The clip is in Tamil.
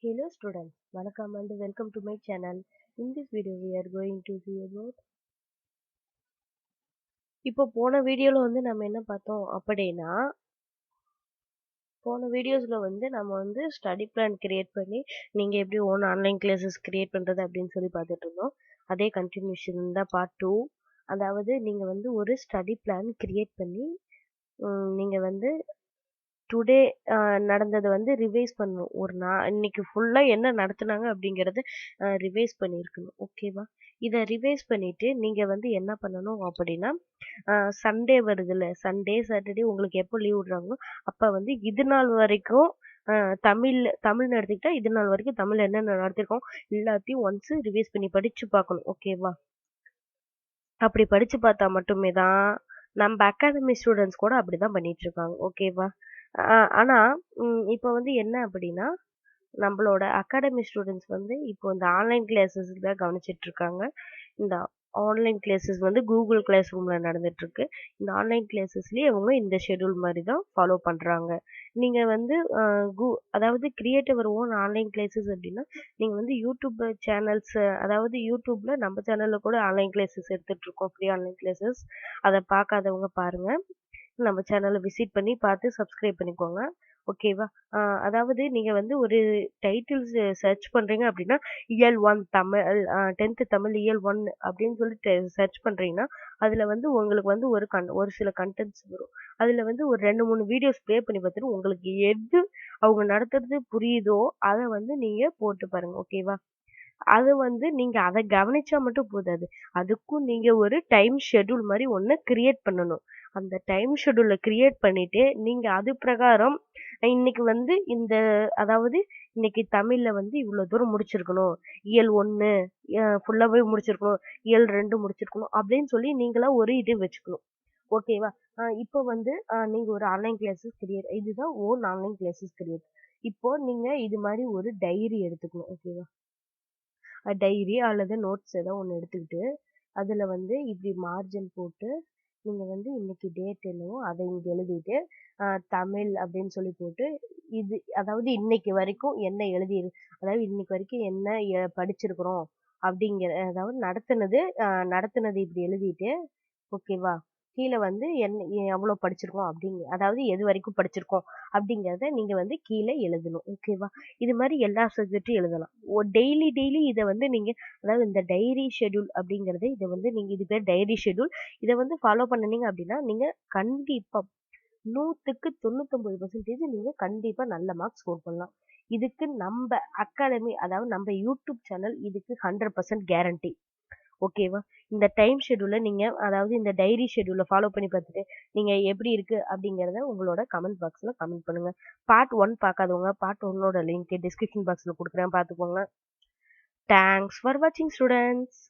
Hello students, welcome and welcome to my channel. In this video we are going to see about இப்போ போன வீடியோல நம்ம என்ன பார்த்தோம் அப்படின்னா போன வீடியோஸ்ல நம்ம ஸ்டடி பிளான் கிரியேட் பண்ணி நீங்க எப்படி ஓன் ஆன்லைன் கிளாஸஸ் கிரியேட் பண்றது அப்படின்னு சொல்லி பார்த்துட்டு இருந்தோம். அதே கண்டினியூஷன் தான் பார்ட் 2. அதாவது நீங்க ஒரு ஸ்டடி பிளான் கிரியேட் பண்ணி நீங்க டுடே நடந்ததை ரிவைஸ் பண்ணணும். இன்னைக்கு ஃபுல்லா என்ன நடத்துனாங்க அப்படிங்கறத ரிவைஸ் பண்ணியிருக்கணும். ஓகேவா? இதை ரிவைஸ் பண்ணிட்டு நீங்க என்ன பண்ணணும் அப்படின்னா சண்டே வருதுல்ல, சண்டே சாட்டர்டே உங்களுக்கு எப்போ லீவ் விடுறாங்களோ அப்ப இது நாள் வரைக்கும் தமிழ்னு எடுத்துக்கிட்டா இது நாள் வரைக்கும் தமிழ் என்னென்ன நடத்திருக்கோம் எல்லாத்தையும் ஒன்ஸ் ரிவைஸ் பண்ணி படிச்சு பார்க்கணும். ஓகேவா? அப்படி படிச்சு பார்த்தா மட்டுமே தான் நம்ம அகாடமி ஸ்டூடெண்ட்ஸ் கூட அப்படிதான் பண்ணிட்டு இருக்காங்க. ஓகேவா? ஆனா இப்போ என்ன அப்படின்னா நம்மளோட அகாடமி ஸ்டூடெண்ட்ஸ் இப்போ இந்த ஆன்லைன் கிளாஸஸ் தான் கவனிச்சிட்டு இருக்காங்க. இந்த ஆன்லைன் கிளாஸஸ் கூகுள் கிளாஸ் ரூம்ல நடந்துட்டு இருக்கு. இந்த ஆன்லைன் கிளாஸஸ்லயே அவங்க இந்த ஷெட்யூல் மாதிரி தான் ஃபாலோ பண்றாங்க. நீங்க அதாவது create our own online classes அப்படின்னா நீங்க யூடியூப் சேனல்ஸ், அதாவது யூடியூப்ல நம்ம சேனல்ல கூட ஆன்லைன் கிளாஸஸ் எடுத்துட்டு இருக்கோம், ஃப்ரீ ஆன்லைன் கிளாஸஸ். அதை பார்க்காதவங்க பாருங்க. நம்ம சேனலை விசிட் பண்ணி பார்த்து சப்ஸ்கிரைப் பண்ணிக்கோங்க. ஓகேவா? அதாவது நீங்க ஒரு டைட்டில்ஸ் சர்ச் பண்றீங்க அப்படின்னா இயல் 1 தமிழ் 10th தமிழ் இயல் 1 அப்படின்னு சொல்லிட்டு சர்ச் பண்றீங்கன்னா அதுல உங்களுக்கு ஒரு சில கண்டென்ட்ஸ் வரும். அதுல ஒரு 2-3 வீடியோஸ் ப்ளே பண்ணி பார்த்துட்டு உங்களுக்கு எது அவங்க நடத்துறது புரியுதோ அதை நீங்க போட்டு பாருங்க. ஓகேவா? அது நீங்க அதை கவனிச்சா மட்டும் போதாது. அதுக்கும் நீங்க ஒரு டைம் ஷெட்யூல் மாதிரி ஒண்ணு கிரியேட் பண்ணணும். அந்த டைம் ஷெட்யூலை கிரியேட் பண்ணிட்டு நீங்க அது பிரகாரம் இன்னைக்கு இந்த அதாவது இன்னைக்கு தமிழ்ல இவ்வளவு தூரம் முடிச்சிருக்கணும், இயல் 1 ஃபுல்லாவே முடிச்சிருக்கணும், இயல் 2 முடிச்சிருக்கணும் அப்படின்னு சொல்லி நீங்களா ஒரு இது வச்சுக்கணும். ஓகேவா? இப்போ நீங்க ஒரு ஆன்லைன் கிளாஸஸ் கிரியேட், இதுதான் ஓன் ஆன்லைன் கிளாஸஸ் கிரியேட். இப்போ நீங்க இது மாதிரி ஒரு டைரி எடுத்துக்கணும். ஓகேவா? டைரி அல்லது நோட்ஸ் ஏதோ ஒன்று எடுத்துக்கிட்டு அதில் இப்படி மார்ஜின் போட்டு நீங்கள் இன்னைக்கு டேட் என்னவோ அதை இங்கே எழுதிட்டு தமிழ் அப்படின்னு சொல்லி போட்டு இது அதாவது இன்னைக்கு வரைக்கும் என்ன அதாவது இன்னைக்கு வரைக்கும் என்ன படிச்சிருக்கிறோம் அப்படிங்கிற, அதாவது நடத்துனது இப்படி எழுதிட்டு ஓகேவா, கீழே எவ்வளவு படிச்சிருக்கோம் அதாவது எது வரைக்கும் படிச்சிருக்கோம் அப்படிங்கறத நீங்க கீழே எழுதணும். ஓகேவா? இது மாதிரி எல்லா சப்ஜெக்டும் எழுதலாம். டெய்லி டெய்லி இதை நீங்க அதாவது இந்த டைரி ஷெட்யூல் அப்படிங்கறது இதை நீங்க இது பேர் டைரி ஷெட்யூல். இதை ஃபாலோ பண்ணீங்க அப்படின்னா நீங்க கண்டிப்பா 100க்கு 99% நீங்க கண்டிப்பா நல்ல மார்க் ஸ்கோர் பண்ணலாம். இதுக்கு நம்ம அகாடமி, அதாவது நம்ம யூடியூப் சேனல் இதுக்கு 100% கேரண்டி. ஓகேவா? இந்த டைம் ஷெட்யூல நீங்க, அதாவது இந்த டைரி ஷெட்யூல ஃபாலோ பண்ணி பார்த்துட்டு நீங்க எப்படி இருக்கு அப்படிங்கறத உங்களோட கமெண்ட் பாக்ஸ்ல கமெண்ட் பண்ணுங்க. பார்ட் 1 பார்க்காதவங்க பார்ட் 1ஓட லிங்க் டிஸ்கிரிப்ஷன் பாக்ஸ்ல கொடுக்குறேன், பார்த்துக்கோங்க. தேங்க்ஸ் ஃபார் வாட்சிங் ஸ்டூடெண்ட்ஸ்.